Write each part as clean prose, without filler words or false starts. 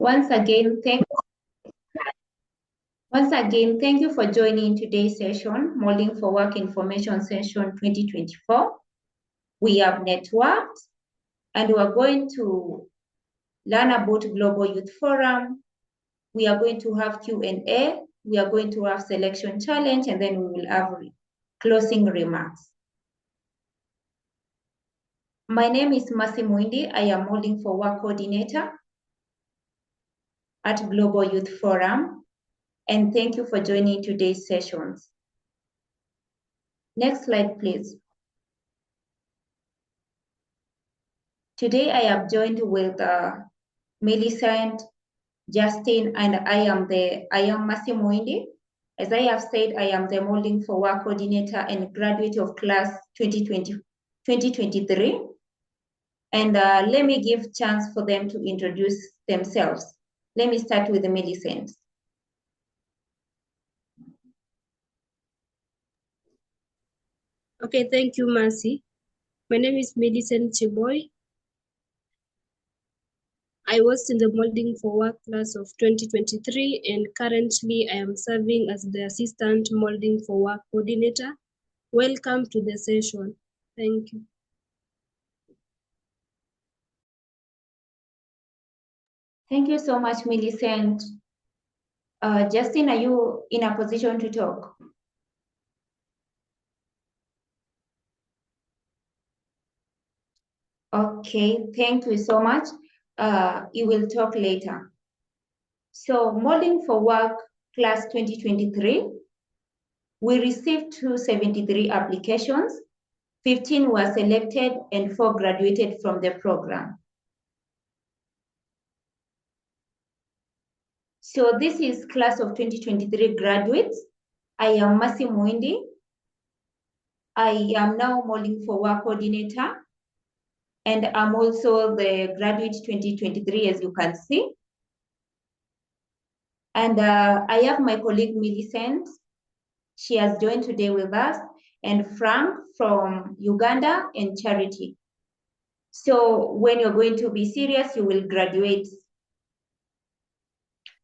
Once again, thank you for joining today's session, Molding for Work Information Session 2024. We have networked and we are going to learn about Global Youth Forum. We are going to have Q&A. We are going to have selection challenge, and then we will have closing remarks. My name is Muindi. I am Molding for Work Coordinator at Global Youth Forum. And thank you for joining today's sessions. Next slide, please. Today I am joined with Millicent, Justine, and I am Muindi. As I have said, I am the Moulding for Work Coordinator and graduate of class 2023. And let me give chance for them to introduce themselves. Let me start with Millicent. Okay, thank you, Mercy. My name is Millicent Cheboi. I was in the Moulding for Work class of 2023, and currently I am serving as the Assistant Moulding for Work Coordinator. Welcome to the session. Thank you. Thank you so much, Millicent. Justine, are you in a position to talk? Okay, thank you so much. You will talk later. So Moulding for Work class 2023, we received 273 applications, 15 were selected and 4 graduated from the program. So this is class of 2023 graduates. I am Muindi. I am now Moulding for Work Coordinator, and I'm also the graduate 2023, as you can see. And I have my colleague Millicent. She has joined today with us, and Frank from Uganda, and Charity. So when you're going to be serious, you will graduate.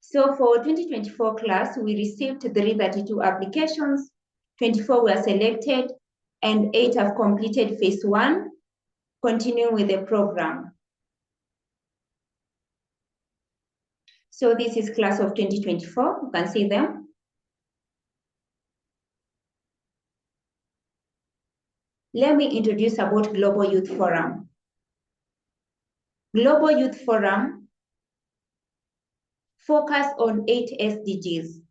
So for 2024 class, we received 332 applications, 24 were selected, and 8 have completed phase 1, continuing with the program. So this is class of 2024, you can see them. Let me introduce about Global Youth Forum. Global Youth Forum focus on 8 SDGs.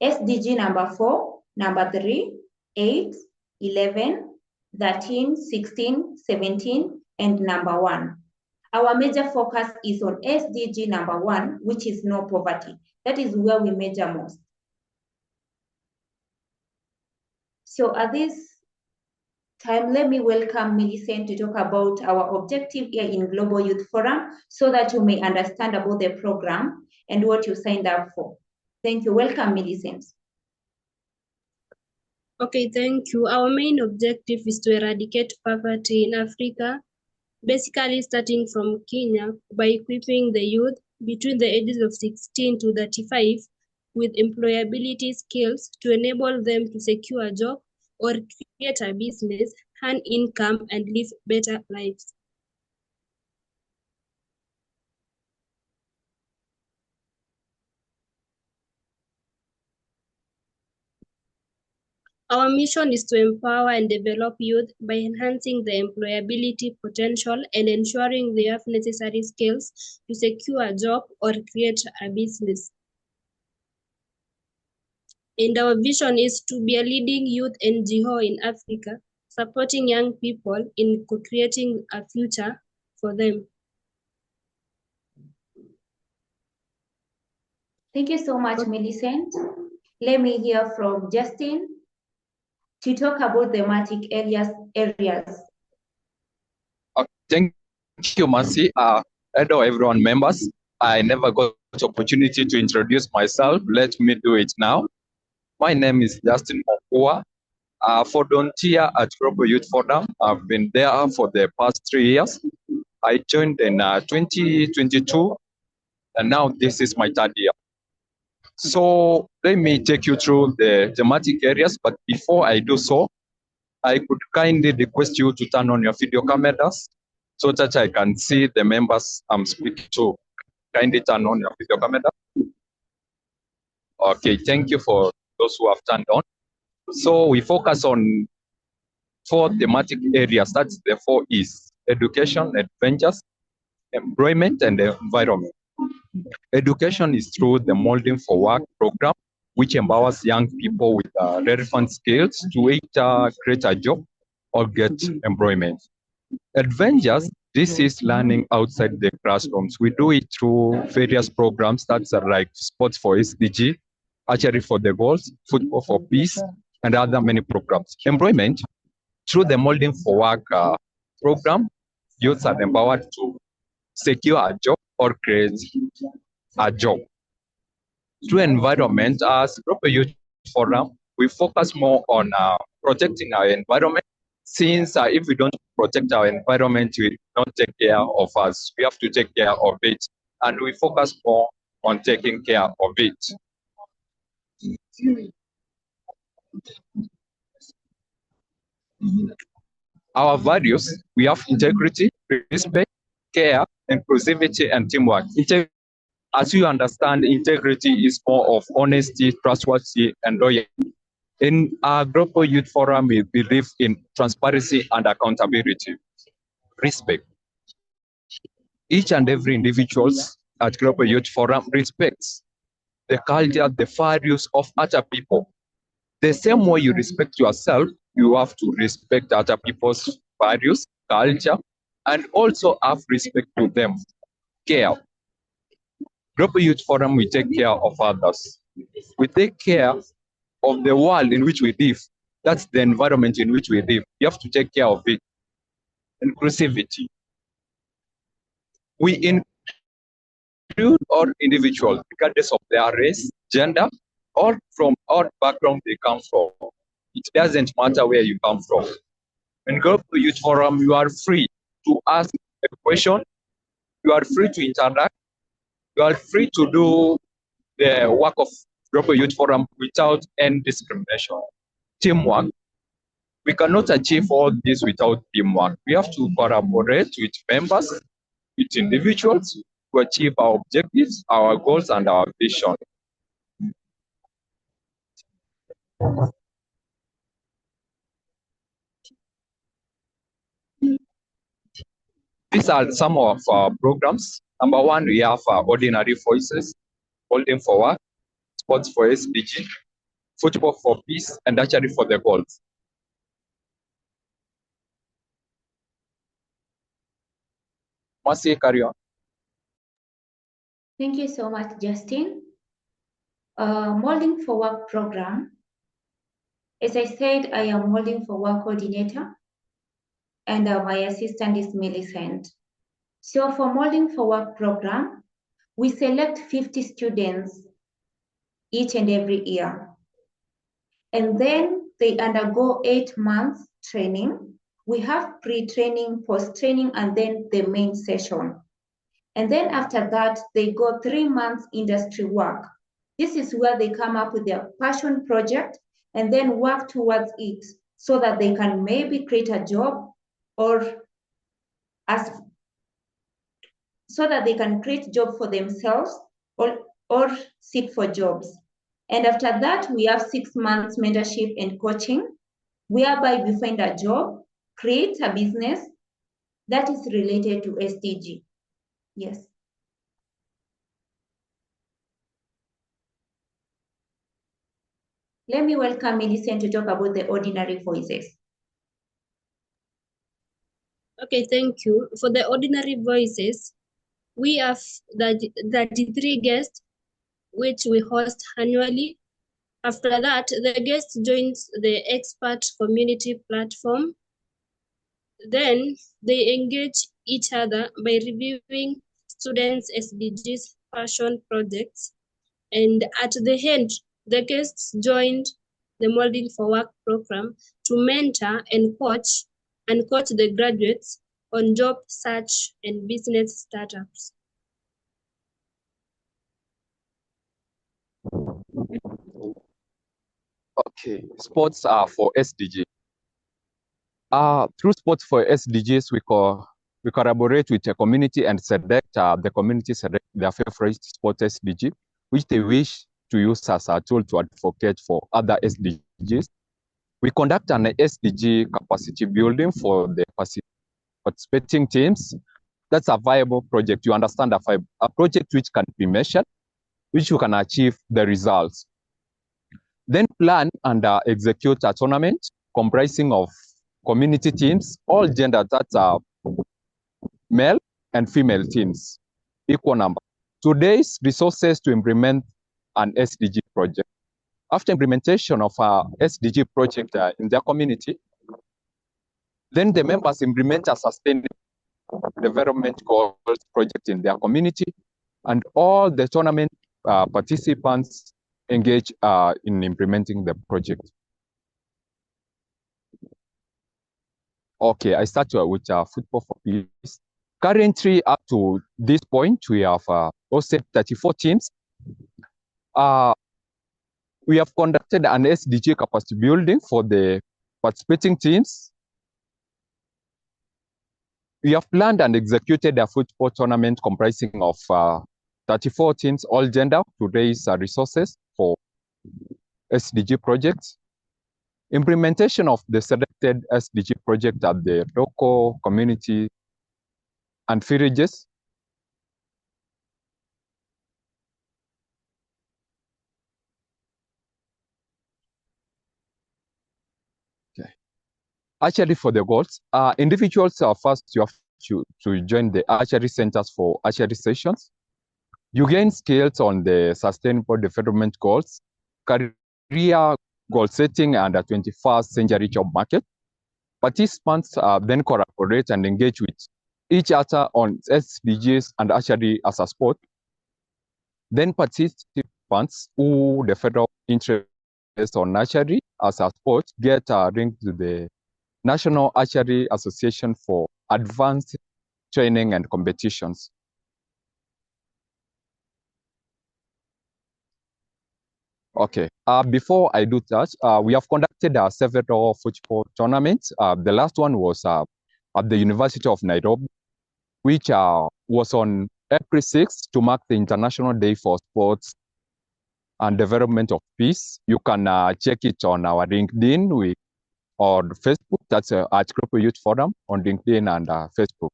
SDG number 4, number 3, 8, 11, 13, 16, 17, and number 1. Our major focus is on SDG number 1, which is no poverty. That is where we measure most. So at this time, let me welcome Millicent to talk about our objective here in Global Youth Forum so that you may understand about the program and what you signed up for. Thank you. Welcome, Millicent. Okay, thank you. Our main objective is to eradicate poverty in Africa, basically starting from Kenya by equipping the youth between the ages of 16 to 35 with employability skills to enable them to secure a job or create a business, earn income, and live better lives. Our mission is to empower and develop youth by enhancing their employability potential and ensuring they have necessary skills to secure a job or create a business. And our vision is to be a leading youth NGO in Africa, supporting young people in co-creating a future for them. Thank you so much, Millicent. Let me hear from Justine to talk about thematic areas. Thank you, Mercy. Hello, everyone, members. I never got the opportunity to introduce myself. Let me do it now. My name is Justine Mokua. Volunteer at Global Youth Forum. I've been there for the past 3 years. I joined in 2022, and now this is my third year. So let me take you through the thematic areas, but before I do so, I could kindly request you to turn on your video cameras so that I can see the members I'm speaking to. Kindly turn on your video camera. Okay, thank you for those who have turned on. So we focus on 4 thematic areas. That's the 4 E's: education, adventures, employment, and the environment. Education is through the Moulding for Work program, which empowers young people with relevant skills to either create a job or get employment. Adventures, this is learning outside the classrooms. We do it through various programs that are like sports for SDG, archery for the goals, football for peace, and other many programs. Employment, through the Moulding for Work program, youths are empowered to secure a job or create a job. Through environment, as Global Youth Forum, we focus more on protecting our environment, since if we don't protect our environment, we don't take care of us. We have to take care of it, and we focus more on taking care of it. Our values, we have integrity, respect, care, inclusivity, and teamwork. As you understand, integrity is more of honesty, trustworthy, and loyalty. In our Global Youth Forum, we believe in transparency and accountability. Respect. Each and every individual at Global Youth Forum respects the culture, the values of other people. The same way you respect yourself, you have to respect other people's values, culture, and also have respect to them. Care. Global Youth Forum, we take care of others. We take care of the world in which we live. That's the environment in which we live. You have to take care of it. Inclusivity. We include all individuals, regardless of their race, gender, or from what background they come from. It doesn't matter where you come from. When you go to Youth Forum, you are free to ask a question, you are free to interact, you are free to do the work of Global Youth Forum without any discrimination. Teamwork. We cannot achieve all this without teamwork. We have to collaborate with members, with individuals to achieve our objectives, our goals, and our vision. These are some of our programs. Number 1, we have Ordinary Voices, Moulding4Work, Sports for SDG, Football for Peace, and Archery for the Goals. Mercy, carry on. Thank you so much, Justine. Moulding4Work program. As I said, I am Moulding4Work coordinator, and my assistant is Millicent. So for Moulding4Work program, we select 50 students each and every year. And then they undergo 8 months training. We have pre-training, post-training, and then the main session. And then after that, they go 3 months industry work. This is where they come up with their passion project and then work towards it so that they can maybe create a job or so that they can create job for themselves or seek for jobs. And after that, we have 6 months mentorship and coaching, whereby we find a job, create a business that is related to SDG. Yes. Let me welcome Millicent to talk about the Ordinary Voices. Okay, thank you. For the Ordinary Voices, we have 33 guests, which we host annually. After that, the guest joins the expert community platform. Then they engage each other by reviewing students' SDGs passion projects. And at the end, the guests joined the Moulding4Work program to mentor and coach the graduates on job search and business startups. Okay, sports are for SDG. Through sports for SDGs, we collaborate with the community and select the community select their favorite sport SDG, which they wish to use as a tool to advocate for other SDGs. We conduct an SDG capacity building for the participating teams. That's a viable project. You understand a project which can be measured, which you can achieve the results. Then plan and execute a tournament comprising of community teams, all gender, that's male and female teams, equal number. Today's resources to implement an SDG project. After implementation of a SDG project in their community, then the members implement a sustainable development goals project in their community, and all the tournament participants engage in implementing the project. Okay, I start with Football for Peace. Currently, up to this point, we have hosted 34 teams. We have conducted an SDG capacity building for the participating teams. We have planned and executed a football tournament comprising of 34 teams, all gender, to raise resources for SDG projects. Implementation of the selected SDG project at the local community and villages. Okay. Archery for the goals. Individuals are first, you have to join the archery centers for archery sessions. You gain skills on the sustainable development goals, career goal setting, and the 21st century job market. Participants then collaborate and engage with each other on SDGs and archery as a sport. Then participants who develop interest on archery as a sport get linked to the National Archery Association for advanced training and competitions. Okay, before I do that, we have conducted several football tournaments. The last one was at the University of Nairobi, which was on April 6th to mark the International Day for Sports and Development of Peace. You can check it on our LinkedIn or Facebook. That's at Group Youth Forum on LinkedIn and Facebook.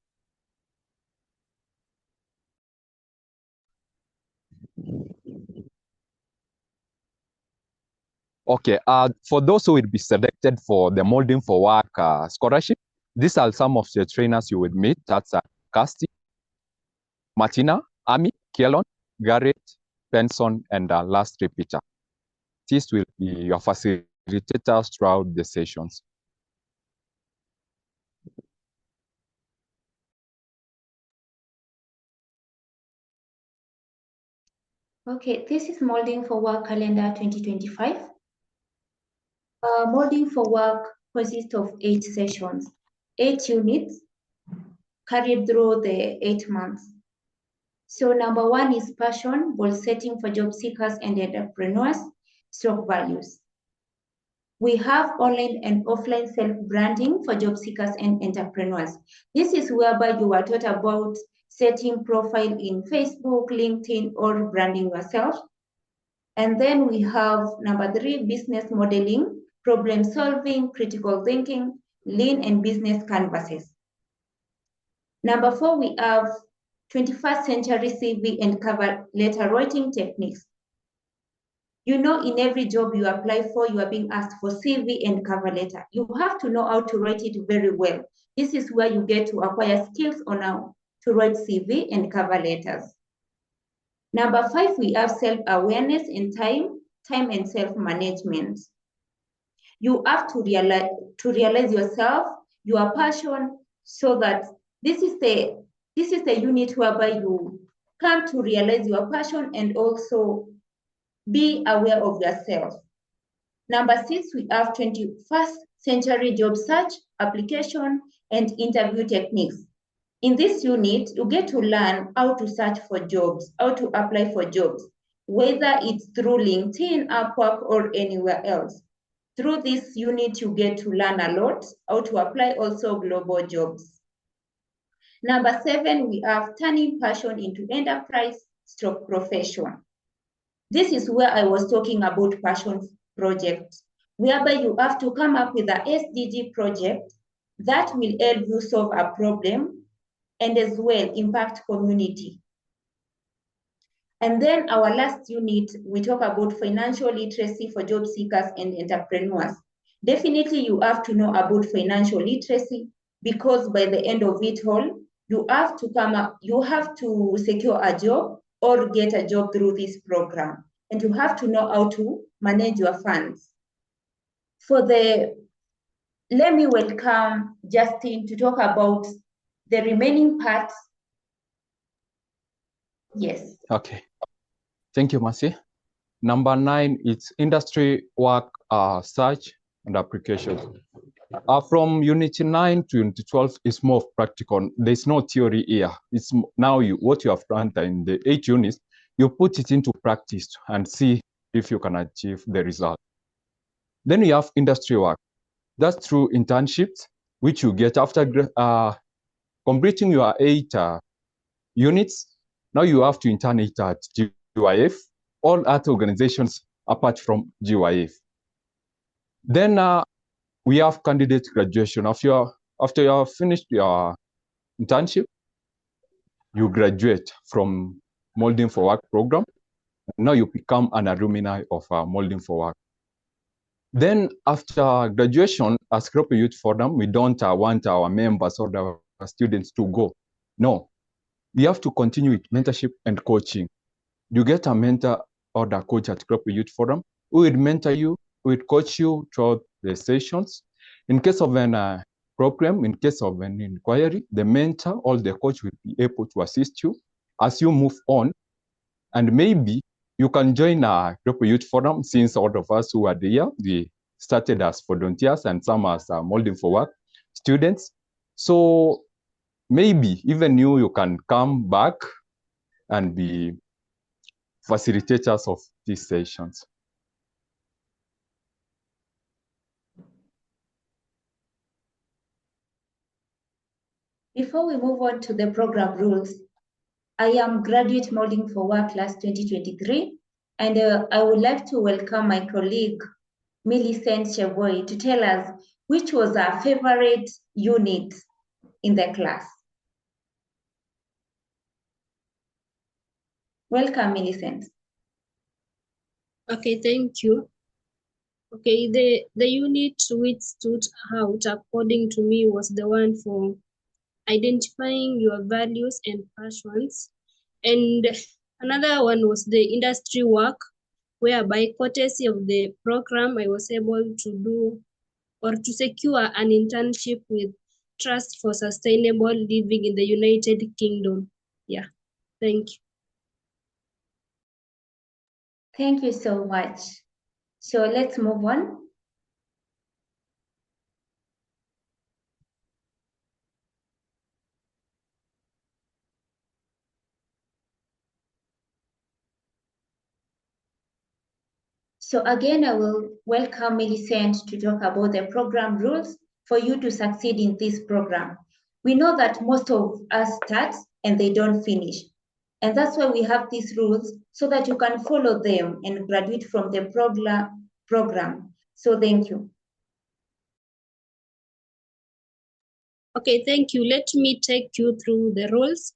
Okay, for those who will be selected for the Moulding4Work scholarship, these are some of the trainers you will meet. That's Casti, Martina, Ami, Kielon, Garrett, Benson, and last repeater. These will be your facilitators throughout the sessions. Okay, this is Moulding4Work calendar 2025. Moulding4Work consists of 8 sessions, 8 units carried through the 8 months. So number 1 is passion, goal setting for job seekers and entrepreneurs, stroke values. We have online and offline self-branding for job seekers and entrepreneurs. This is whereby you are taught about setting profile in Facebook, LinkedIn, or branding yourself. And then we have number 3, business modeling, problem solving, critical thinking, lean and business canvases. Number 4, we have 21st century CV and cover letter writing techniques. You know, in every job you apply for, you are being asked for CV and cover letter. You have to know how to write it very well. This is where you get to acquire skills on how to write CV and cover letters. Number 5, we have self-awareness in time and self-management. You have to realize yourself, your passion, so that this is the unit whereby you come to realize your passion and also be aware of yourself. Number 6, we have 21st century job search, application, and interview techniques. In this unit, you get to learn how to search for jobs, how to apply for jobs, whether it's through LinkedIn, Upwork, or anywhere else. Through this unit, you get to learn a lot, how to apply also global jobs. Number 7, we have turning passion into enterprise/profession. This is where I was talking about passion projects, whereby you have to come up with a SDG project that will help you solve a problem and as well impact community. And then our last unit, we talk about financial literacy for job seekers and entrepreneurs. Definitely you have to know about financial literacy, because by the end of it all, you have to secure a job or get a job through this program. And you have to know how to manage your funds. Let me welcome Justine to talk about the remaining parts. Yes. Okay. Thank you, Mercy. Number 9, it's industry work search and applications. From Unit 9 to Unit 12 is more practical. There's no theory here. It's now what you have learned in the 8 units, you put it into practice and see if you can achieve the result. Then you have industry work. That's through internships, which you get after completing your 8 units. Now you have to intern it at GYF, all other organizations apart from GYF. Then we have candidate graduation. After you have finished your internship, you graduate from Moulding4Work program. Now you become an alumni of Moulding4Work. Then after graduation, as Cheboi Youth Forum, we don't want our members or our students to go. No, we have to continue with mentorship and coaching. You get a mentor or a coach at Cheboi Youth Forum who will mentor you, who will coach you throughout the sessions. In case of an problem, in case of an inquiry, the mentor or the coach will be able to assist you as you move on. And maybe you can join a Cheboi Youth Forum, since all of us who are there, we started as volunteers and some as Moulding4Work students. So maybe even you can come back and be facilitators of these sessions. Before we move on to the program rules, I am graduate Moulding4Work class 2023, and I would like to welcome my colleague, Millicent Cheboi, to tell us which was our favorite unit in the class. Welcome, Millicent. Okay, thank you. Okay, the unit which stood out according to me was the one for identifying your values and passions. And another one was the industry work, whereby courtesy of the program, I was able to do or to secure an internship with Trust for Sustainable Living in the United Kingdom. Yeah, thank you. Thank you so much. So let's move on. So again, I will welcome Millicent to talk about the program rules for you to succeed in this program. We know that most of us start and they don't finish. And that's why we have these rules, so that you can follow them and graduate from the program. So thank you. Okay, thank you. Let me take you through the rules.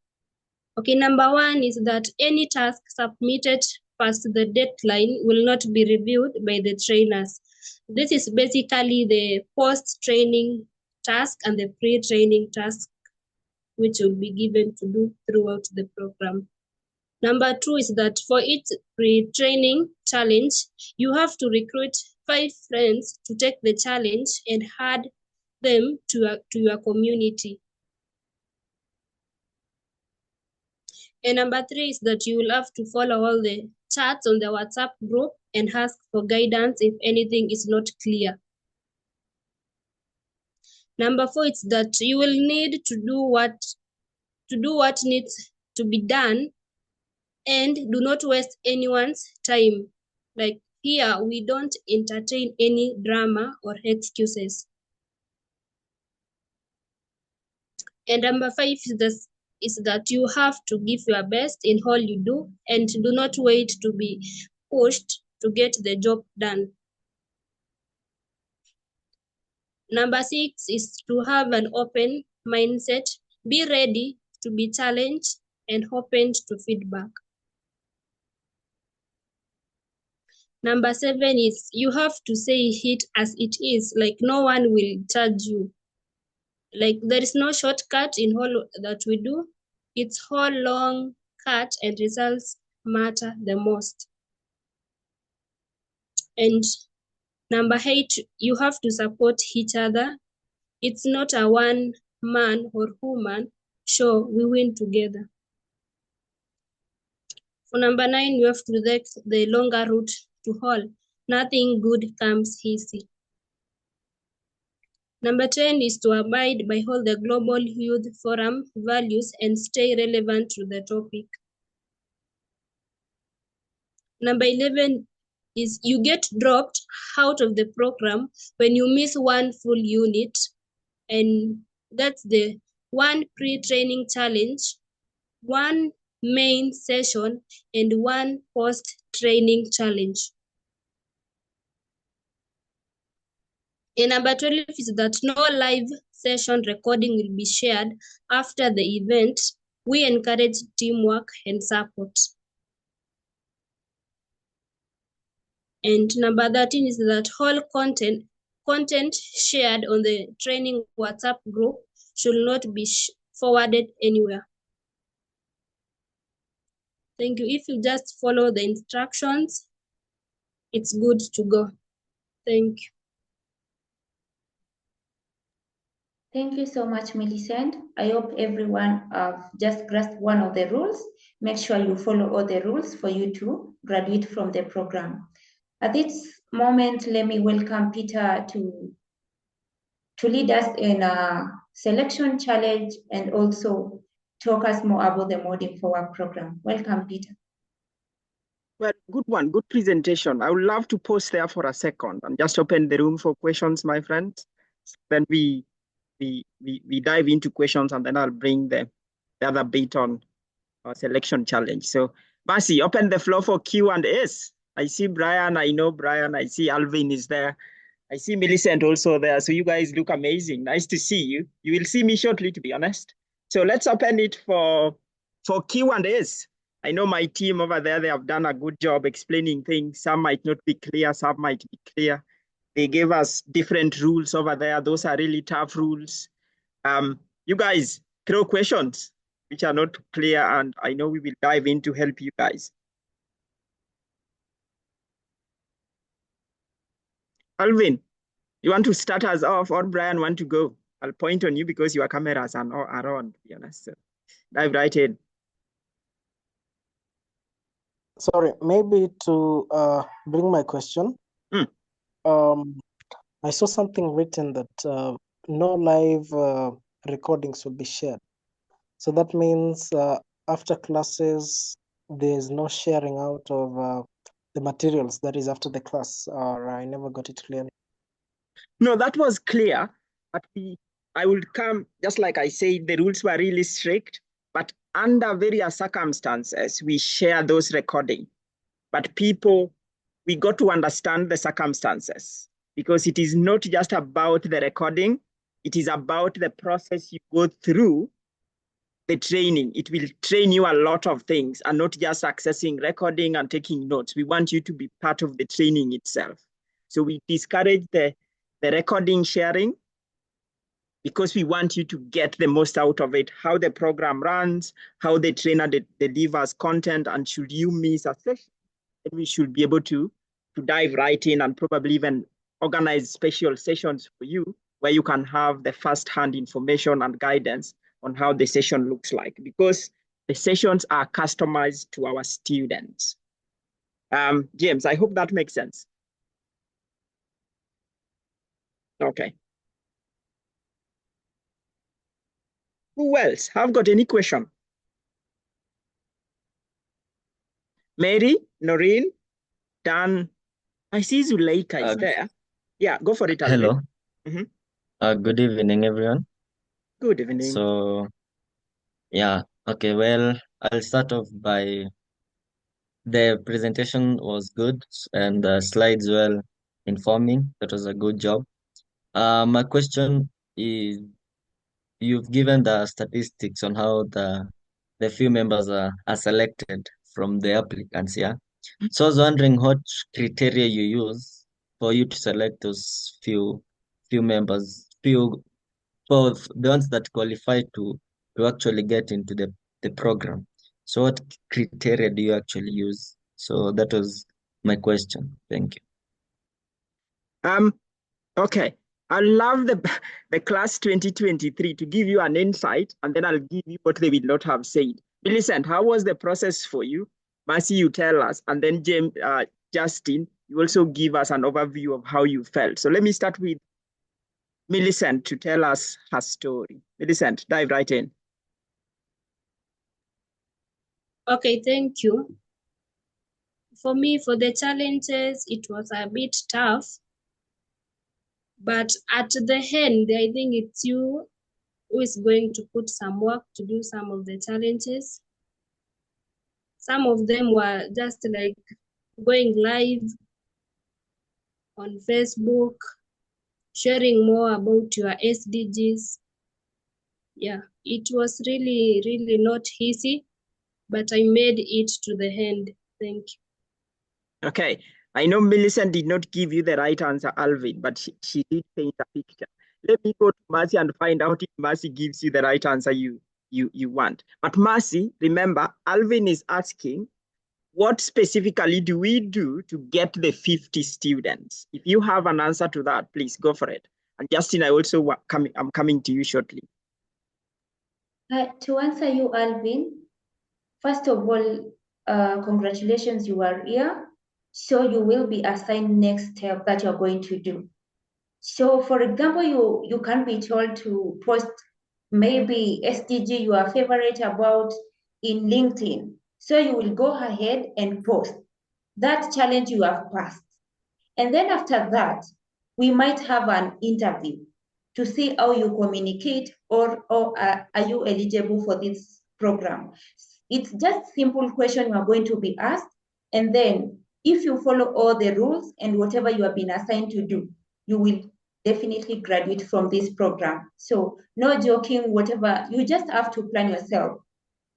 Okay, number 1 is that any task submitted past the deadline will not be reviewed by the trainers. This is basically the post-training task and the pre-training task, which will be given to do throughout the program. Number 2 is that for each pre-training challenge, you have to recruit 5 friends to take the challenge and add them to your community. And number 3 is that you will have to follow all the chats on the WhatsApp group and ask for guidance if anything is not clear. Number 4 is that you will need to do what needs to be done And do not waste anyone's time. Like here, we don't entertain any drama or excuses. And number 5 is that you have to give your best in all you do and do not wait to be pushed to get the job done. Number 6 is to have an open mindset. Be ready to be challenged and open to feedback. Number 7 is you have to say it as it is, like no one will judge you. Like there is no shortcut in all that we do. It's all long cut and results matter the most. And number 8, you have to support each other. It's not a one man or woman show, we win together. For number 9, you have to take the longer route to all. Nothing good comes easy. Number 10 is to abide by all the Global Youth Forum values and stay relevant to the topic. Number 11 is you get dropped out of the program when you miss one full unit, and that's the one pre-training challenge, one main session, and one post-training challenge. And number 12 is that no live session recording will be shared after the event. We encourage teamwork and support. And number 13 is that all content shared on the training WhatsApp group should not be forwarded anywhere. Thank you. If you just follow the instructions, it's good to go. Thank you. Thank you so much, Millicent. I hope everyone have just grasped one of the rules. Make sure you follow all the rules for you to graduate from the program. At this moment, let me welcome Peter to lead us in a selection challenge and also talk us more about the Moulding4Work program. Welcome, Peter. Well, good one, good presentation. I would love to pause there for a second and just open the room for questions, my friends. Then we dive into questions, and then I'll bring the other bit on our selection challenge. So, Basi, open the floor for Q&As. I see Brian, I know Brian, I see Alvin is there. I see Millicent also there. So you guys look amazing. Nice to see you. You will see me shortly, to be honest. So let's open it for Q&As. I know my team over there, they have done a good job explaining things. Some might not be clear, some might be clear. They gave us different rules over there. Those are really tough rules. You guys throw questions which are not clear, and I know we will dive in to help you guys. Alvin, you want to start us off, or Brian want to go? I'll point on you because your cameras are on, to be honest. So dive right in. Sorry, maybe to bring my question. I saw something written that no live recordings will be shared. So that means after classes, there's no sharing out of the materials that is after the class, or I never got it clearly. No, that was clear, but I would come, just like I said, the rules were really strict, but under various circumstances, we share those recordings. But people, we got to understand the circumstances, because it is not just about the recording, it is about the process you go through the training. It will train you a lot of things, and not just accessing recording and taking notes. We want you to be part of the training itself. So we discourage the recording sharing, because we want you to get the most out of it, how the program runs, how the trainer delivers content, and should you miss a session, we should be able to dive right in and probably even organize special sessions for you where you can have the first-hand information and guidance on how the session looks like, because the sessions are customized to our students. James, I hope that makes sense. Okay. Who else? Have got any question? Mary, Noreen, Dan. I see Zuleika is there. Yeah, go for it, Alvin. Hello. Mhm. Good evening, everyone. Good evening. So, yeah, okay, well, I'll start off by the presentation was good and the slides well informing. That was a good job. My question is, you've given the statistics on how the few members are selected from the applicants, yeah? So I was wondering what criteria you use for you to select those few members, for the ones that qualify to actually get into the program. So what criteria do you actually use? So that was my question. Thank you. Okay. I love the class 2023 to give you an insight, and then I'll give you what they will not have said. Millicent, how was the process for you? Mercy, you tell us, and then Justine, you also give us an overview of how you felt. So let me start with Millicent to tell us her story. Millicent, dive right in. Okay, thank you. For me, for the challenges, it was a bit tough. But at the end, I think it's you who is going to put some work to do some of the challenges. Some of them were just like going live on Facebook, sharing more about your SDGs. Yeah, it was really, really not easy, but I made it to the end. Thank you. Okay. I know Millicent did not give you the right answer, Alvin, but she did paint a picture. Let me go to Mercy and find out if Mercy gives you the right answer you want. But Mercy, remember, Alvin is asking, what specifically do we do to get the 50 students? If you have an answer to that, please go for it. And Justine, I'm coming to you shortly. To answer you, Alvin, first of all, congratulations, you are here. So you will be assigned next step that you're going to do. So for example, you can be told to post maybe SDG you are favorite about in LinkedIn. So you will go ahead and post that challenge you have passed. And then after that, we might have an interview to see how you communicate or are you eligible for this program. It's just simple question you are going to be asked. And then if you follow all the rules and whatever you have been assigned to do, you will definitely graduate from this program. So no joking, whatever, you just have to plan yourself.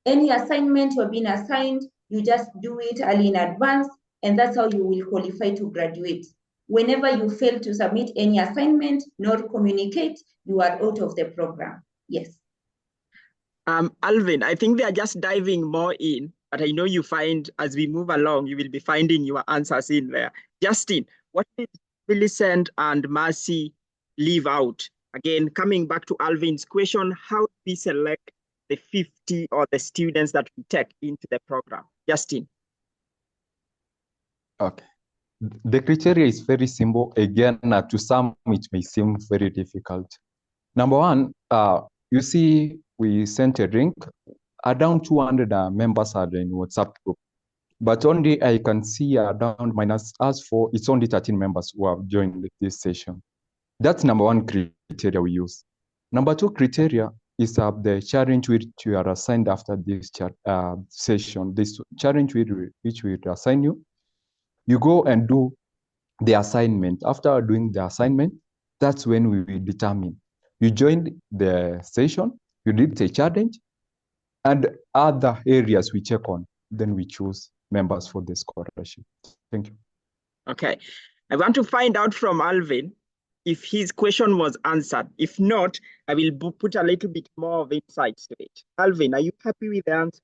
Any assignment you have been assigned, you just do it early in advance, and that's how you will qualify to graduate. Whenever you fail to submit any assignment, nor communicate, you are out of the program. Yes. Alvin, I think they are just diving more in, but I know you find as we move along, you will be finding your answers in there. Justine, what did Millicent and Mercy leave out? Again, coming back to Alvin's question, how do we select the 50 or the students that we take into the program? Justine. Okay. The criteria is very simple. Again, to some, it may seem very difficult. Number one, you see, we sent a link. Around 200 members are in WhatsApp group, but only I can see around minus us for it's only 13 members who have joined this session. That's number one criteria we use. Number two criteria is the challenge which you are assigned after this session. This challenge which we assign you, you go and do the assignment. After doing the assignment, that's when we will determine. You joined the session, you did the challenge, and other areas we check on, then we choose members for the scholarship. Thank you. Okay. I want to find out from Alvin if his question was answered. If not, I will put a little bit more of insights to it. Alvin, are you happy with the answers?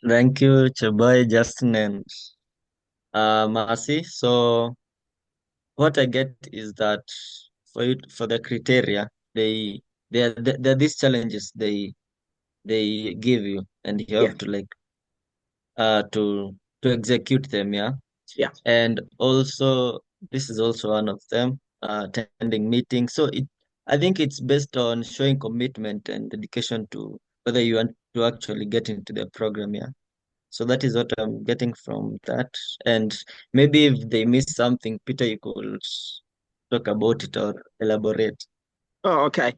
Thank you, Cheboi, Justin, and Mercy. So what I get is that for the criteria, there are these challenges they give you, and you have to like to execute them, yeah. Yeah. And also this is also one of them, attending meetings. So I think it's based on showing commitment and dedication to whether you want to actually get into the program. Yeah. So that is what I'm getting from that. And maybe if they miss something, Peter, you could talk about it or elaborate. Oh, okay,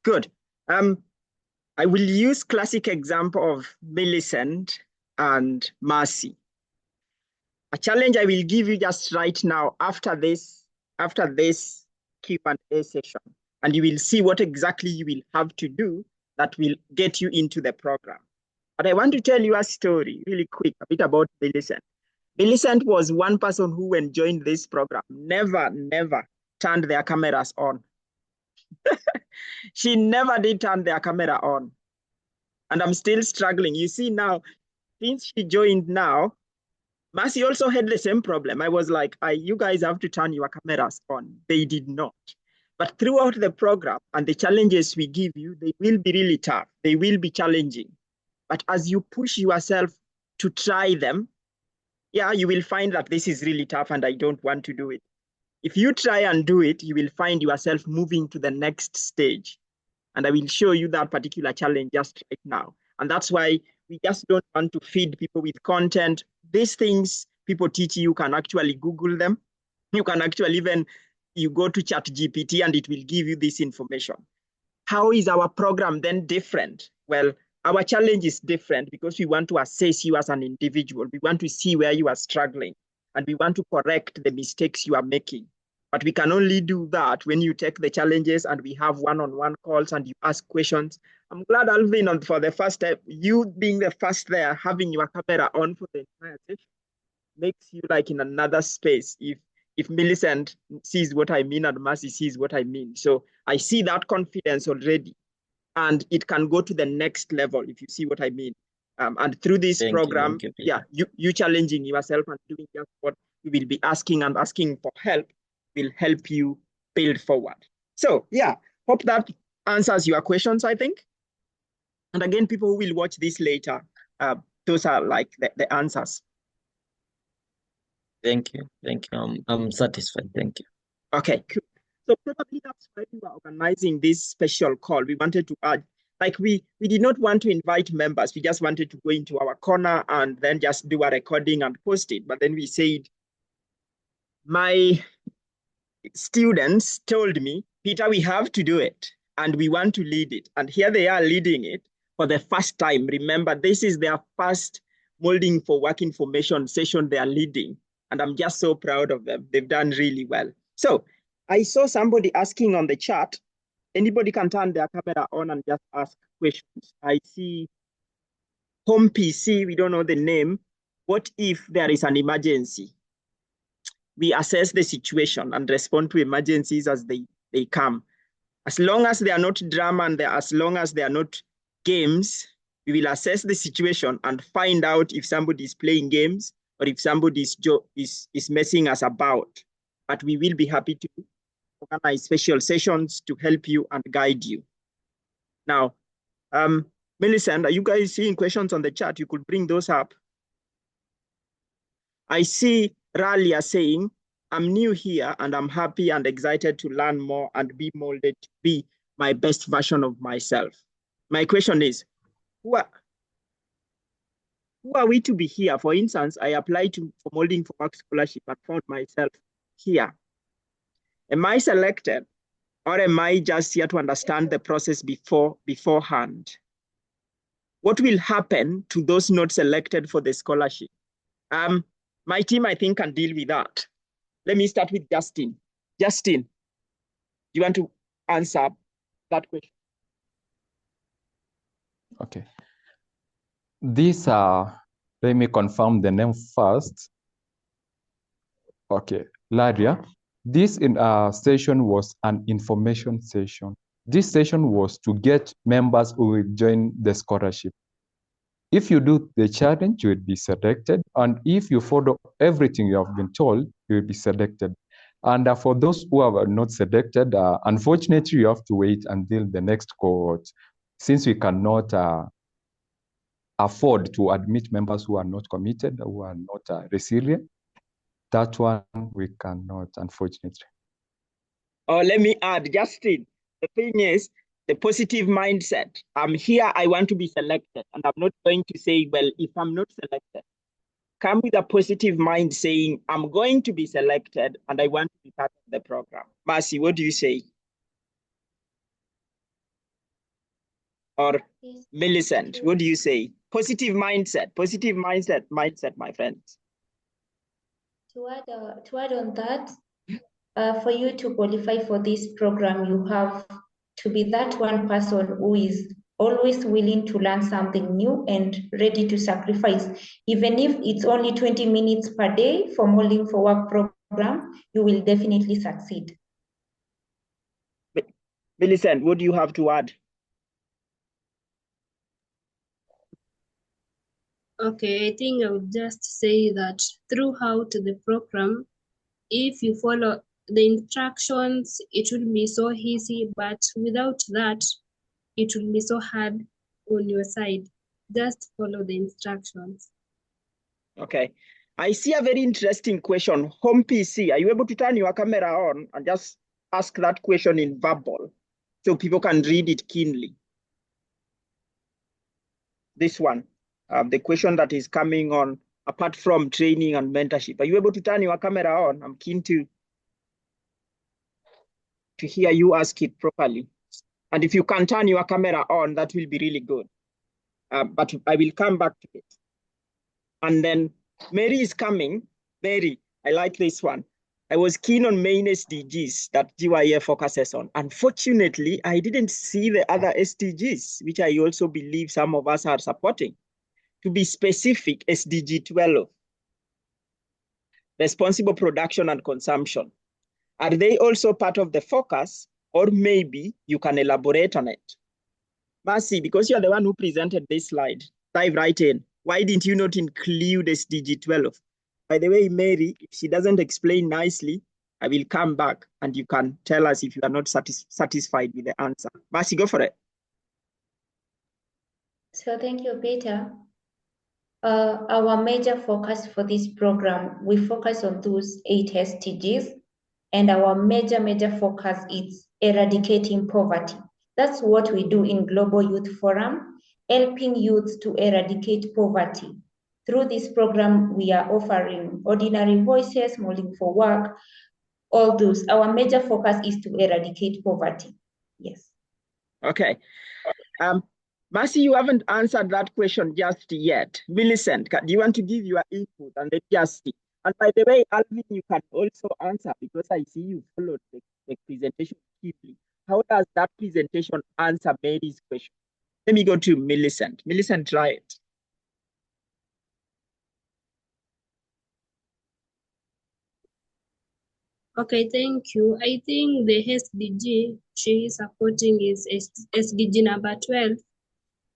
good. I will use classic example of Millicent and Mercy. A challenge I will give you just right now after this Q&A session, and you will see what exactly you will have to do that will get you into the program. But I want to tell you a story really quick, a bit about Millicent. Millicent was one person who, when joined this program, never turned their cameras on. She never did turn their camera on. And I'm still struggling. You see now, since she joined now, Mercy also had the same problem. I was like, you guys have to turn your cameras on. They did not. But throughout the program and the challenges we give you, they will be really tough. They will be challenging. But as you push yourself to try them, yeah, you will find that this is really tough and I don't want to do it. If you try and do it, you will find yourself moving to the next stage. And I will show you that particular challenge just right now. And that's why we just don't want to feed people with content. These things people teach you can actually Google them. You can actually you go to ChatGPT and it will give you this information. How is our program then different? Well, our challenge is different because we want to assess you as an individual. We want to see where you are struggling and we want to correct the mistakes you are making. But we can only do that when you take the challenges and we have one-on-one calls and you ask questions. I'm glad, Alvin, for the first time, you being the first there, having your camera on for the entire session, makes you like in another space. If Millicent sees what I mean and Mercy sees what I mean. So I see that confidence already. And it can go to the next level, if you see what I mean. And through this program, you challenging yourself and doing just what you will be asking and asking for help will help you build forward. So yeah, hope that answers your questions, I think. And again, people who will watch this later, those are like the answers. Thank you. I'm satisfied. Thank you. Okay, cool. So probably that's why we were organizing this special call. We wanted to add, like we did not want to invite members. We just wanted to go into our corner and then just do a recording and post it. But then we said, my students told me, Peter, we have to do it and we want to lead it. And here they are leading it for the first time. Remember, this is their first Molding for Work information session they are leading. And I'm just so proud of them. They've done really well. So I saw somebody asking on the chat, anybody can turn their camera on and just ask questions. I see Home PC, we don't know the name. What if there is an emergency? We assess the situation and respond to emergencies as they come. As long as they are not drama and as long as they are not games, we will assess the situation and find out if somebody is playing games or if somebody is messing us about. But we will be happy to organize special sessions to help you and guide you. Now, Millicent, are you guys seeing questions on the chat? You could bring those up. I see Ralia saying, I'm new here and I'm happy and excited to learn more and be molded to be my best version of myself. My question is, who are we to be here? For instance, I applied for Moulding4Work scholarship and found myself here. Am I selected or am I just here to understand the process beforehand? What will happen to those not selected for the scholarship? My team, I think, can deal with that. Let me start with Justine. Justine, do you want to answer that question? Okay. These are, let me confirm the name first. Okay, Laria. This session was an information session. This session was to get members who will join the scholarship. If you do the challenge, you will be selected. And if you follow everything you have been told, you will be selected. And for those who are not selected, unfortunately, you have to wait until the next cohort, since we cannot afford to admit members who are not committed, who are not resilient. That one we cannot, unfortunately. Oh, let me add, Justine. The thing is, the positive mindset. I'm here, I want to be selected. And I'm not going to say, well, if I'm not selected, come with a positive mind saying, I'm going to be selected and I want to be part of the program. Marcy, what do you say? Or Millicent, what do you say? Positive mindset, mindset, my friends. To add on that, for you to qualify for this program, you have to be that one person who is always willing to learn something new and ready to sacrifice. Even if it's only 20 minutes per day for Moulding4Work program, you will definitely succeed. Millicent, what do you have to add? Okay, I think I would just say that throughout the program, if you follow the instructions, it will be so easy, but without that, it will be so hard on your side. Just follow the instructions. Okay. I see a very interesting question. Home PC, are you able to turn your camera on and just ask that question in verbal so people can read it keenly? This one, the question that is coming on, apart from training and mentorship, are you able to turn your camera on? I'm keen to hear you ask it properly. And if you can turn your camera on, that will be really good. But I will come back to it. And then Mary is coming. Mary, I like this one. I was keen on main SDGs that GYA focuses on. Unfortunately, I didn't see the other SDGs, which I also believe some of us are supporting. To be specific, SDG 12, responsible production and consumption. Are they also part of the focus, or maybe you can elaborate on it? Mercy, because you're the one who presented this slide, dive right in. Why didn't you not include SDG 12? By the way, Mary, if she doesn't explain nicely, I will come back and you can tell us if you are not satisfied with the answer. Mercy, go for it. So thank you, Peter. Our major focus for this program, we focus on those 8 SDGs, and our major focus is eradicating poverty. That's what we do in Global Youth Forum, helping youths to eradicate poverty. Through this program, we are offering ordinary voices, Moulding4Work, all those. Our major focus is to eradicate poverty. Yes. Okay. Mercy, you haven't answered that question just yet. Millicent, do you want to give your input and then Justine? And by the way, Alvin, you can also answer because I see you followed the presentation deeply. How does that presentation answer Mary's question? Let me go to Millicent. Millicent, try it. Okay, thank you. I think the SDG she is supporting is SDG number 12.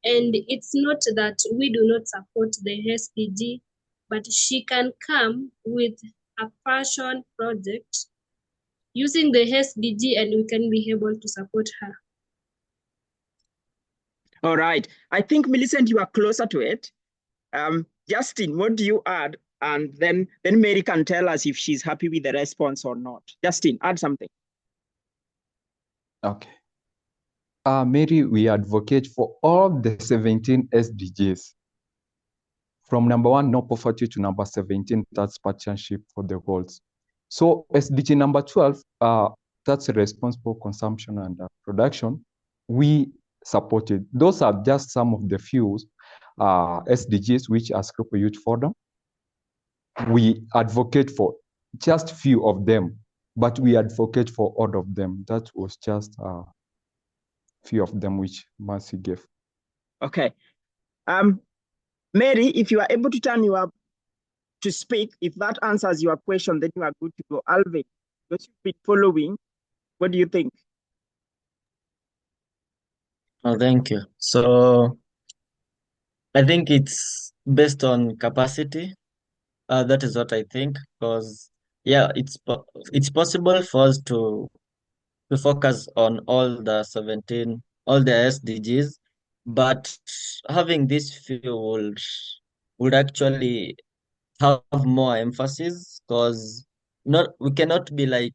And it's not that we do not support the SDG, but she can come with a passion project using the SDG and we can be able to support her. All right. I think, Millicent, you are closer to it. Justine, what do you add? And then Mary can tell us if she's happy with the response or not. Justine, add something. Okay. Mary, we advocate for all the 17 SDGs. From number 1, no poverty, to number 17, that's partnership for the goals. So SDG number 12, that's responsible consumption and production. We supported. Those are just some of the few SDGs which as Global Youth Forum we advocate for. Just few of them, but we advocate for all of them. That was just few of them which Mercy gave. Okay. Mary, if you are able to turn you up to speak, if that answers your question, then you are good to go. Alvin, because you've been following, what do you think? Oh, thank you. So I think it's based on capacity. That is what I think, because yeah, it's possible for us to focus on all the 17, all the SDGs, but having this few would actually have more emphasis, because we cannot be like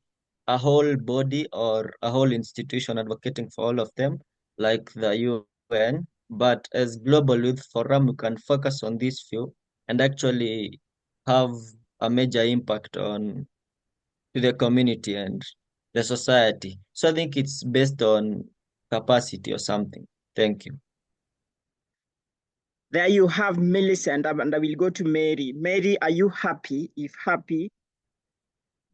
a whole body or a whole institution advocating for all of them. like the UN, but as Global Youth Forum, we can focus on these few and actually have a major impact on the community and the society. So I think it's based on capacity or something. Thank you. There you have Millicent, and I will go to Mary. Mary, are you happy? If happy,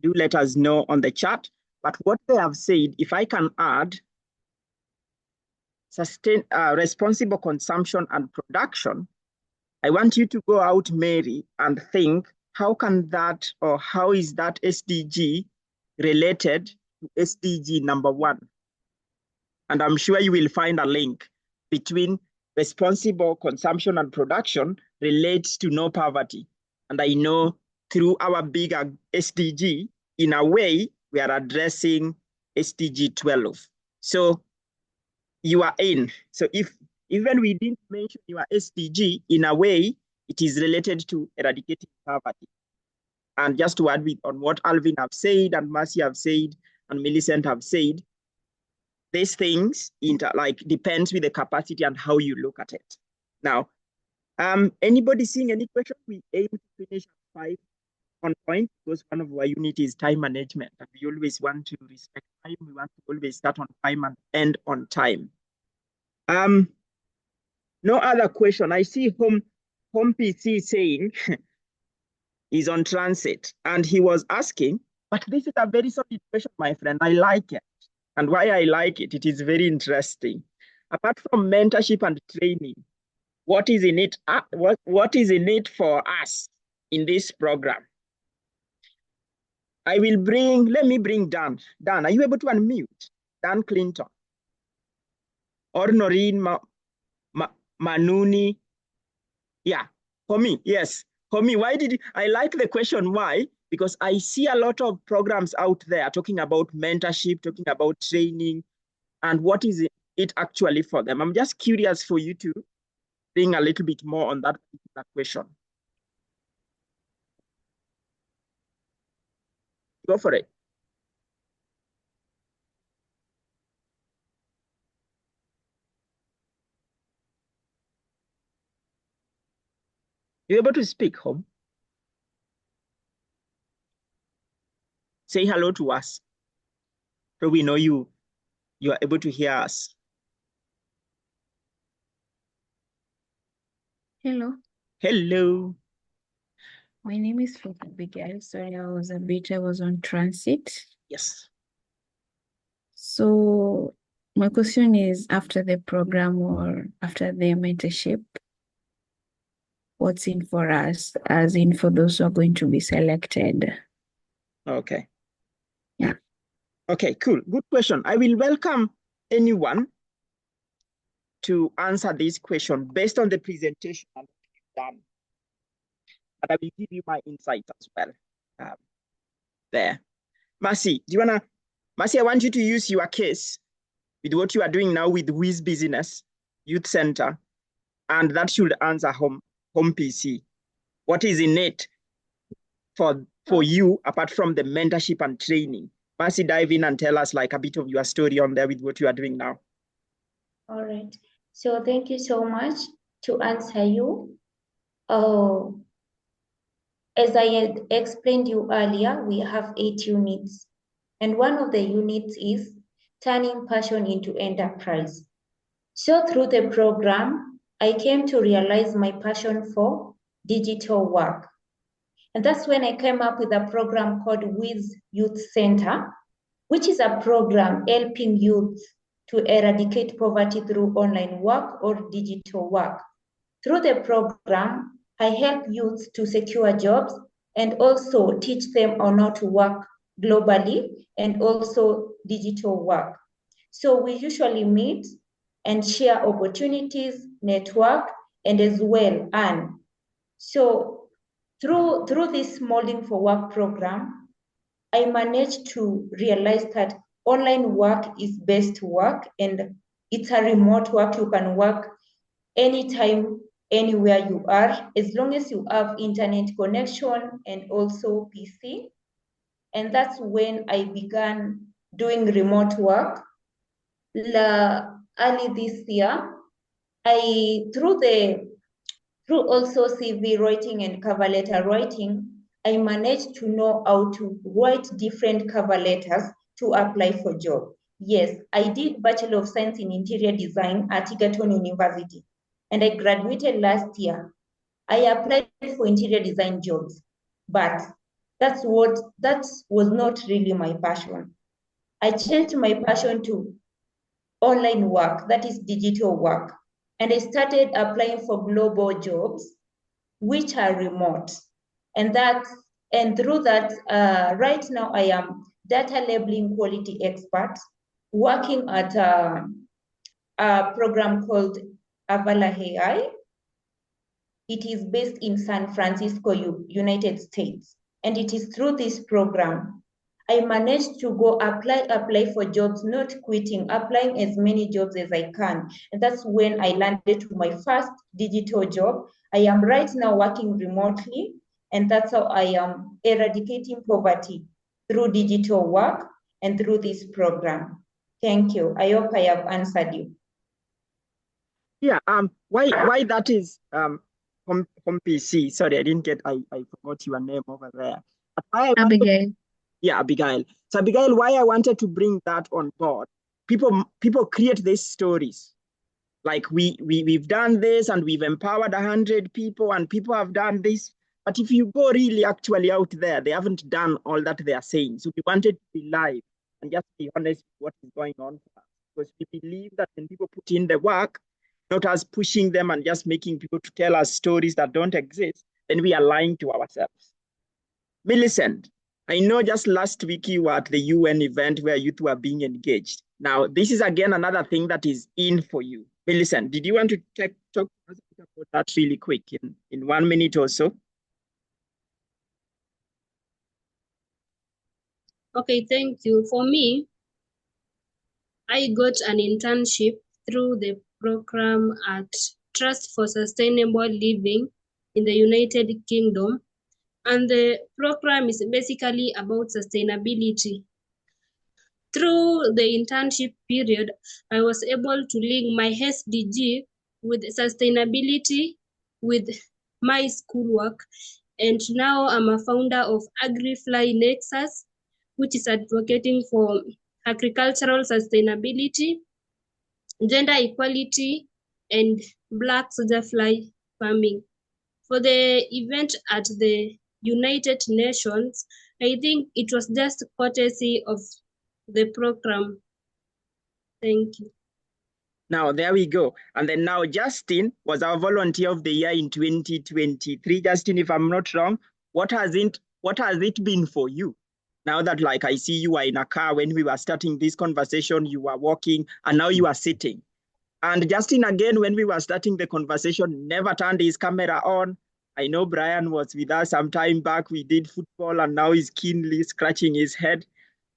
do let us know on the chat. But what they have said, if I can add, responsible consumption and production, I want you to go out, Mary, and think, how can that, or how is that SDG related to SDG number 1? And I'm sure you will find a link between responsible consumption and production relates to no poverty. And I know through our bigger SDG, in a way, we are addressing SDG 12. So you are in. So if even we didn't mention your SDG, in a way, it is related to eradicating poverty. And just to add on what Alvin have said, and Mercy have said, and Millicent have said, these things depends with the capacity and how you look at it. Now, anybody seeing any question? We aim to finish at 5 on point because one of our unit is time management. And we always want to respect time. We want to always start on time and end on time. No other question. I see home PC saying he's on transit, and he was asking, but this is a very solid question, my friend. I like it. And why I like it, it is very interesting. Apart from mentorship and training, what is in it? What is in it for us in this program? Let me bring Dan. Dan, are you able to unmute? Dan Clinton. Or Noreen Manuni. Yeah, for me, yes. For me, I like the question, why? Because I see a lot of programs out there talking about mentorship, talking about training, and what is it actually for them? I'm just curious for you to bring a little bit more on that particular question. Go for it. You able to speak, Home? Say hello to us, so we know you are able to hear us. Hello. Hello. My name is Abigail. Sorry, I was on transit. Yes. So my question is, after the program or after the mentorship, what's in for us, as in for those who are going to be selected? Okay. Yeah. Okay, cool. Good question. I will welcome anyone to answer this question based on the presentation I've done. And I will give you my insight as well. There. Mercy, Mercy, I want you to use your case with what you are doing now with Wiz Business Youth Center, and that should answer home PC. What is in it for you apart from the mentorship and training? Mercy, dive in and tell us like a bit of your story on there with what you are doing now. All right. So thank you so much. To answer you, as I had explained you earlier, we have 8 units. And one of the units is turning passion into enterprise. So through the program, I came to realize my passion for digital work. And that's when I came up with a program called Wiz Youth Center, which is a program helping youth to eradicate poverty through online work or digital work. Through the program, I help youth to secure jobs and also teach them on how to work globally and also digital work. So we usually meet and share opportunities, network, and as well earn. So through this Moulding4Work program, I managed to realize that online work is best work, and it's a remote work. You can work anytime, anywhere you are, as long as you have internet connection and also PC. And that's when I began doing remote work. early this year, through also CV writing and cover letter writing, I managed to know how to write different cover letters to apply for job. Yes, I did Bachelor of Science in Interior Design at Egerton University, and I graduated last year. I applied for interior design jobs, but that was not really my passion. I changed my passion to online work, that is digital work. And I started applying for global jobs, which are remote. And through that, right now I am data labeling quality expert, working at a program called Avala AI. It is based in San Francisco, United States. And it is through this program I managed to go apply for jobs, not quitting, applying as many jobs as I can. And that's when I landed to my first digital job. I am right now working remotely, and that's how I am eradicating poverty through digital work and through this program. Thank you. I hope I have answered you. Yeah, why that is from PC. Sorry, I forgot your name over there. Abigail. Yeah, Abigail. So Abigail, why I wanted to bring that on board, people create these stories. Like we've done this and we've empowered 100 people and people have done this. But if you go really actually out there, they haven't done all that they are saying. So we wanted to be live and just be honest with what is going on for us. Because we believe that when people put in the work, not us pushing them and just making people to tell us stories that don't exist, then we are lying to ourselves. Millicent, I know just last week you were at the UN event where youth were being engaged. Now, this is again another thing that is in for you. Millicent, did you want to talk to us about that really quick in 1 minute or so? Okay, thank you. For me, I got an internship through the program at Trust for Sustainable Living in the United Kingdom. And the program is basically about sustainability. Through the internship period, I was able to link my SDG with sustainability with my schoolwork. And now I'm a founder of AgriFly Nexus, which is advocating for agricultural sustainability, gender equality, and Black soldier fly farming. For the event at the United Nations, I think it was just courtesy of the program. Thank you. Now, there we go. And then now Justine was our volunteer of the year in 2023. Justine, if I'm not wrong, what has it been for you? Now that like I see you are in a car when we were starting this conversation, you were walking and now you are sitting. And Justine, again, when we were starting the conversation, never turned his camera on. I know Brian was with us some time back. We did football and now he's keenly scratching his head.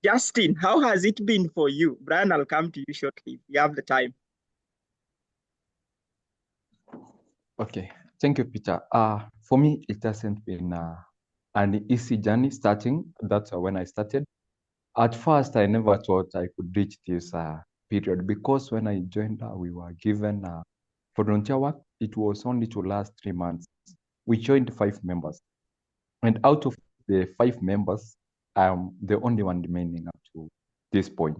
Justine, how has it been for you? Brian, I'll come to you shortly if you have the time. Okay, thank you, Peter. For me, it hasn't been an easy journey starting. That's when I started. At first, I never thought I could reach this period because when I joined, we were given volunteer work. It was only to last 3 months. We joined 5 members. And out of the 5 members, I'm the only one remaining up to this point.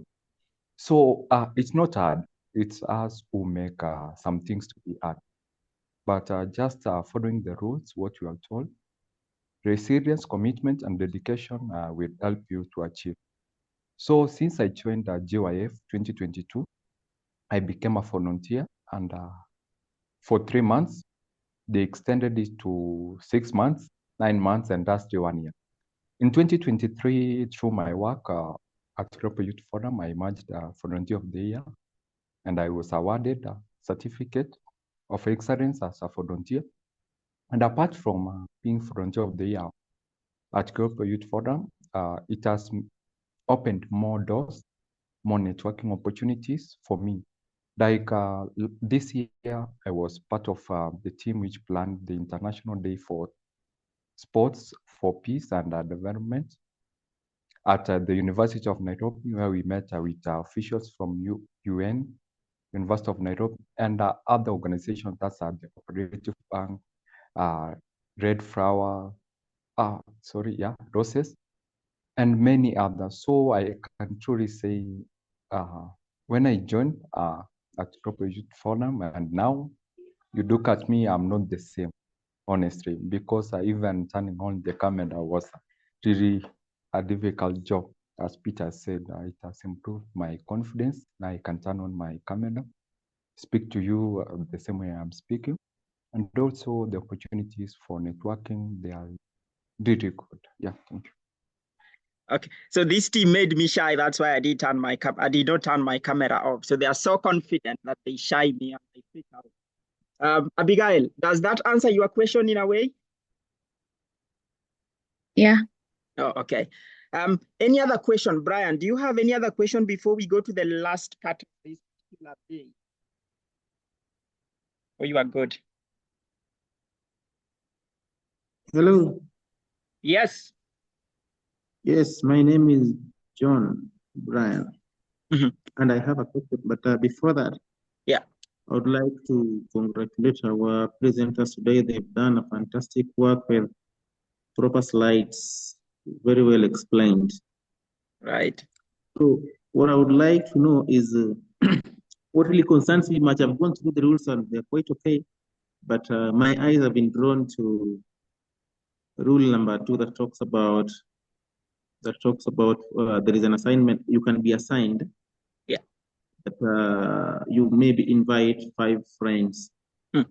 So it's not hard. It's us who make some things to be hard. But just following the rules, what you are told, resilience, commitment, and dedication will help you to achieve. So since I joined GYF 2022, I became a volunteer, and for 3 months, they extended it to 6 months, 9 months, and last year 1 year. In 2023, through my work at Global Youth Forum, I emerged Volunteer of the Year, and I was awarded a certificate of excellence as a volunteer. And apart from being Volunteer of the Year at Global Youth Forum, it has opened more doors, more networking opportunities for me. Like this year, I was part of the team which planned the International Day for Sports for Peace and Development at the University of Nairobi, where we met with officials from UN, University of Nairobi, and other organizations that's at the Cooperative Bank, Red Flower, Roses, and many others. So I can truly say, when I joined at Global Youth Forum, and now you look at me, I'm not the same, honestly, because even turning on the camera was really a difficult job. As Peter said, it has improved my confidence. Now I can turn on my camera, speak to you the same way I'm speaking. And also the opportunities for networking, they are really good. Yeah, thank you. Okay, so this team made me shy. That's why I did not turn my camera off. So they are so confident that they shy me and they freak out. Abigail, does that answer your question in a way? Yeah. Oh, okay. Any other question, Brian? Do you have any other question before we go to the last part of this particular day? Oh, you are good. Hello. Yes. Yes, my name is John Brian, and I have a question. But before that, yeah, I would like to congratulate our presenters today. They've done a fantastic work with proper slides, very well explained. Right. So what I would like to know is what really concerns me much. I've gone through the rules and they're quite okay, but my eyes have been drawn to rule number 2 that talks about there is an assignment you can be assigned. Yeah. That you maybe invite 5 friends. So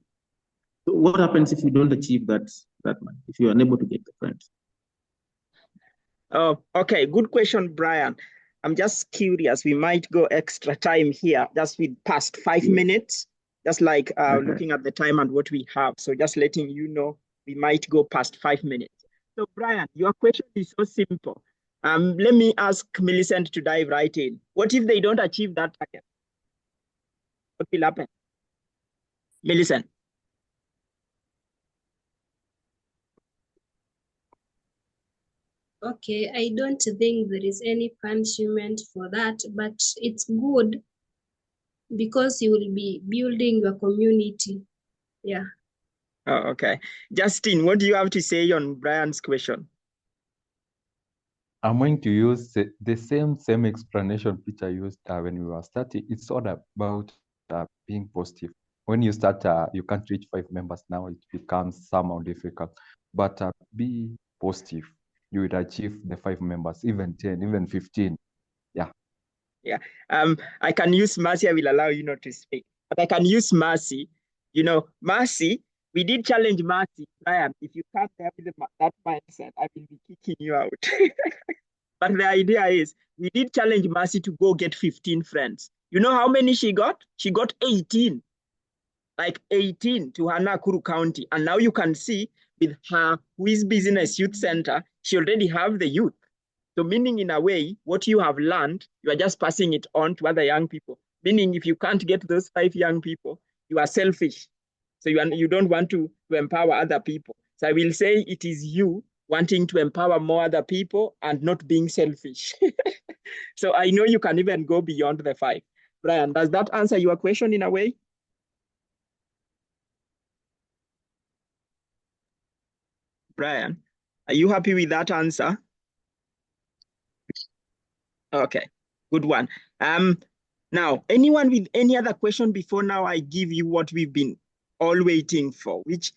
what happens if you don't achieve that one? If you are unable to get the friends? Oh, okay. Good question, Brian. I'm just curious. We might go extra time here, just with past 5 minutes, just like looking at the time and what we have. So just letting you know, we might go past 5 minutes. So Brian, your question is so simple. Let me ask Millicent to dive right in. What if they don't achieve that target? What will happen? Millicent. Okay, I don't think there is any punishment for that, but it's good because you will be building your community. Yeah. Oh, okay. Justine, what do you have to say on Brian's question? I'm going to use the same explanation Peter used when we were starting. It's all about being positive. When you start, you can't reach 5 members now. It becomes somehow difficult. But be positive. You will achieve the 5 members, even 10, even 15. Yeah. Yeah. I can use Mercy. I will allow you not to speak, but I can use Mercy. You know, Mercy. We did challenge Mercy. Brian, if you can't have that mindset, I will be kicking you out. But the idea is, we did challenge Mercy to go get 15 friends. You know how many she got? She got 18. Like 18 to her Nakuru County. And now you can see with her Wiz Business Youth Center, she already have the youth. So meaning in a way, what you have learned, you are just passing it on to other young people. Meaning if you can't get those 5 young people, you are selfish. So you don't want to empower other people. So I will say it is you wanting to empower more other people and not being selfish. So I know you can even go beyond the 5. Brian, does that answer your question in a way? Brian, are you happy with that answer? Okay, good one. Now, anyone with any other question before now I give you what we've been all waiting for, which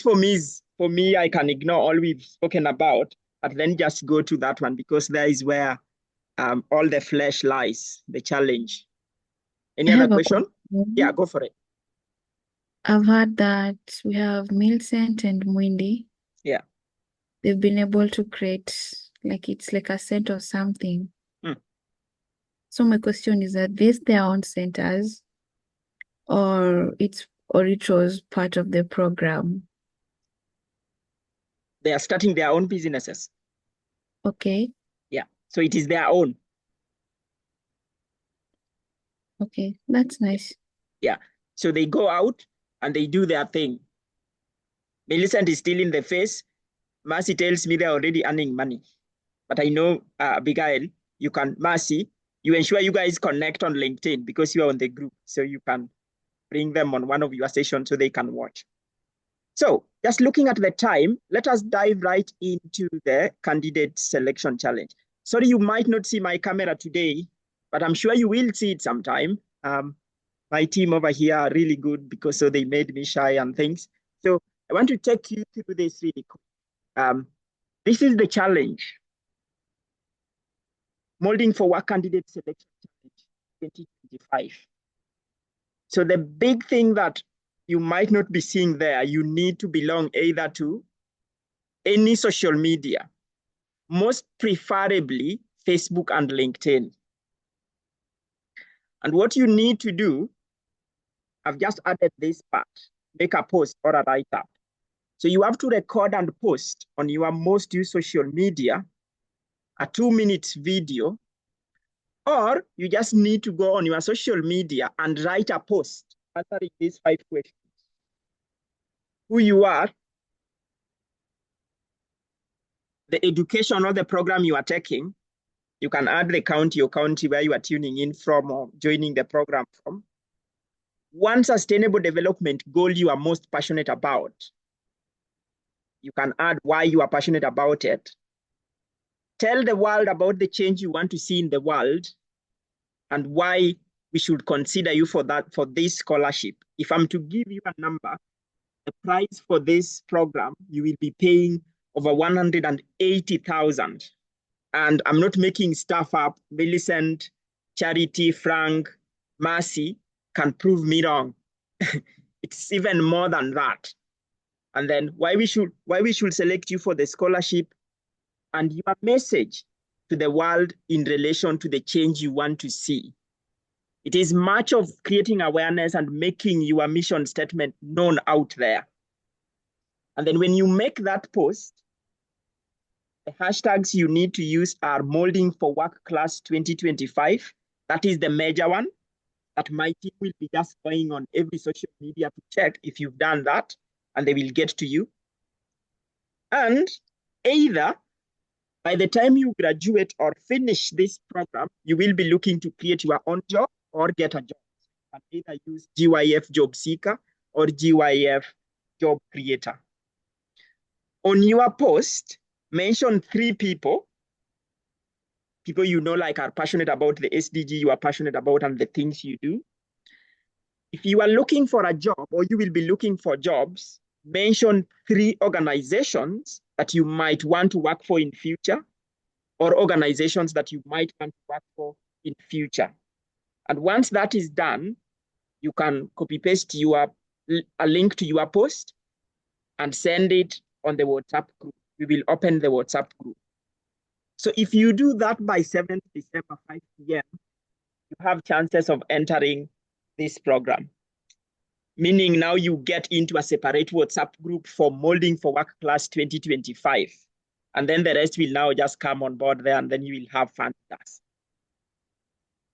for me, I can ignore all we've spoken about, but then just go to that one because there is where all the flesh lies, the challenge. Any other question? Yeah, go for it. I've heard that we have Millicent and Muindi. Yeah. They've been able to create, like it's like a center or something. So my question is, are these their own centers or it was part of the program? They are starting their own businesses. Okay. Yeah, so it is their own. Okay, that's nice. Yeah, so they go out and they do their thing. Millicent is still in the face. Mercy tells me they're already earning money. But I know, Abigail, Mercy, you ensure you guys connect on LinkedIn because you are on the group. So you can bring them on one of your sessions so they can watch. So just looking at the time, let us dive right into the candidate selection challenge. Sorry, you might not see my camera today, but I'm sure you will see it sometime. My team over here are really good because so they made me shy and things. So I want to take you through this really quick. This is the challenge. Moulding4Work Candidate Selection Challenge 2025. So the big thing that you might not be seeing there, you need to belong either to any social media, most preferably Facebook and LinkedIn. And what you need to do, I've just added this part, make a post or a write-up. So you have to record and post on your most used social media a 2-minute video, or you just need to go on your social media and write a post answering these 5 questions. Who you are, the education or the program you are taking. You can add the county or county where you are tuning in from or joining the program from. One sustainable development goal you are most passionate about. You can add why you are passionate about it. Tell the world about the change you want to see in the world and why we should consider you for this scholarship. If I'm to give you a number, the price for this program, you will be paying over 180,000. And I'm not making stuff up. Millicent, Charity, Frank, Mercy can prove me wrong. It's even more than that. And then why we should select you for the scholarship and your message to the world in relation to the change you want to see. It is much of creating awareness and making your mission statement known out there. And then when you make that post, the hashtags you need to use are Moulding4Work Class 2025. That is the major one that my team will be just going on every social media to check if you've done that, and they will get to you. And either by the time you graduate or finish this program, you will be looking to create your own job or get a job. You can either use GYF Job Seeker or GYF Job Creator. On your post, mention 3 people you know like are passionate about the SDG you are passionate about and the things you do. If you are looking for a job or you will be looking for jobs, mention 3 organizations that you might want to work for in future or organizations that you might want to work for in future. And once that is done, you can copy paste a link to your post and send it on the WhatsApp group. We will open the WhatsApp group. So if you do that by 7th December, 5 p.m., you have chances of entering this program. Meaning now you get into a separate WhatsApp group for Moulding4Work Class 2025. And then the rest will now just come on board there and then you will have fun with us.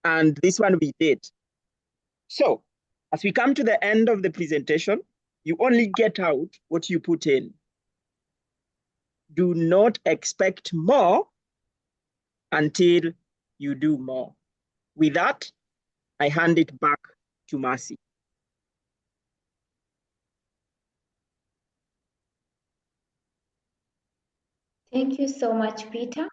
And this one we did. So as we come to the end of the presentation, you only get out what you put in. Do not expect more until you do more. With that, I hand it back to Mercy. Thank you so much, Peter.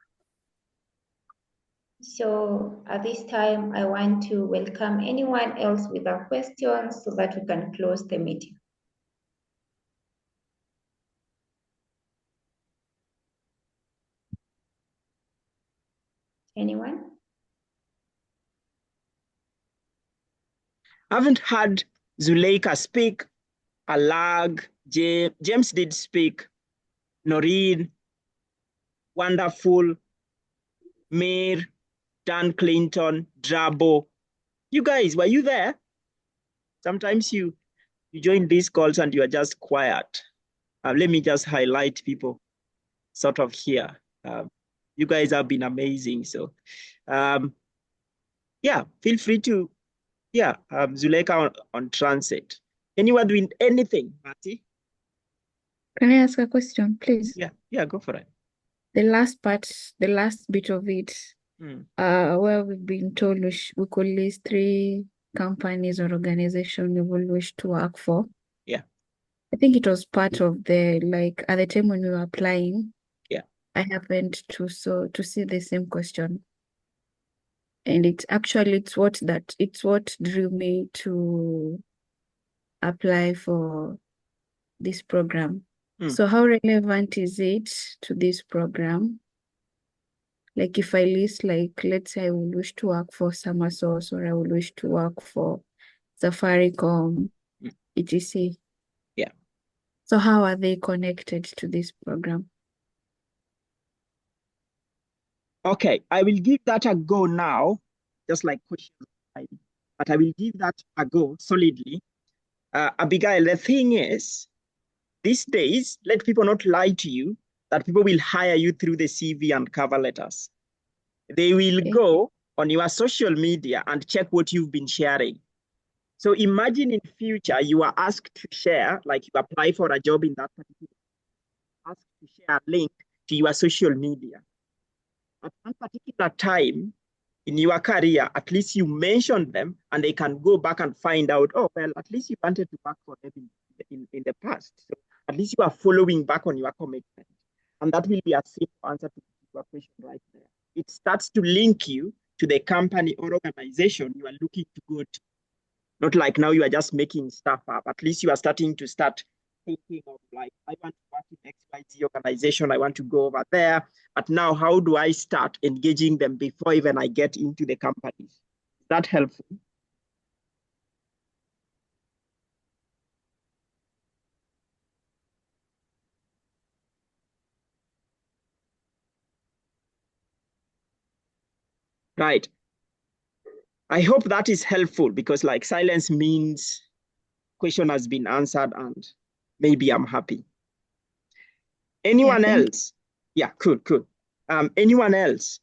So at this time, I want to welcome anyone else with a question so that we can close the meeting. Anyone? I haven't heard Zuleika speak, Alag, James did speak, Noreen, Wonderful, Mayor, Dan Clinton, Drabo. You guys, were you there? Sometimes you join these calls and you are just quiet. Let me just highlight people sort of here. You guys have been amazing. So yeah, feel free to, Zuleika on transit. Anyone doing anything, Marty? Can I ask a question, please? Yeah, go for it. The last part, the last bit of it, where we've been told we could list 3 companies or organizations we will wish to work for. Yeah. I think it was part of the, like, at the time when we were applying. Yeah. I happened to see the same question. And it's what drew me to apply for this program. So how relevant is it to this program? Like if I list, like, let's say I will wish to work for Summersource, or I will wish to work for Safaricom, etc. Yeah. So how are they connected to this program? Okay, I will give that a go now, just like questions, but I will give that a go solidly. Abigail, the thing is, these days, let people not lie to you that people will hire you through the CV and cover letters. They will go on your social media and check what you've been sharing. So imagine in future, you are asked to share, like you apply for a job in that particular, asked to share a link to your social media. At that particular time in your career, at least you mentioned them and they can go back and find out, oh, well, at least you wanted to work for them in the past. So at least you are following back on your commitment. And that will be a simple answer to your question right there. It starts to link you to the company or organization you are looking to go to. Not like now you are just making stuff up. At least you are starting to thinking of, like, I want to work in XYZ organization, I want to go over there. But now how do I start engaging them before even I get into the company? Is that helpful? Right. I hope that is helpful, because like silence means question has been answered and maybe I'm happy. Anyone else? Yeah, cool. Anyone else?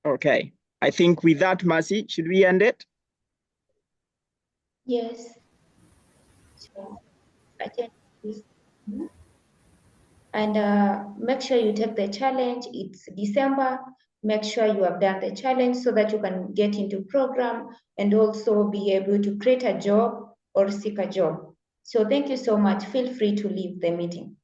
Okay. I think with that, Mercy, should we end it? Yes. So, and make sure you take the challenge. It's December. Make sure you have done the challenge so that you can get into program and also be able to create a job or seek a job. So thank you so much. Feel free to leave the meeting.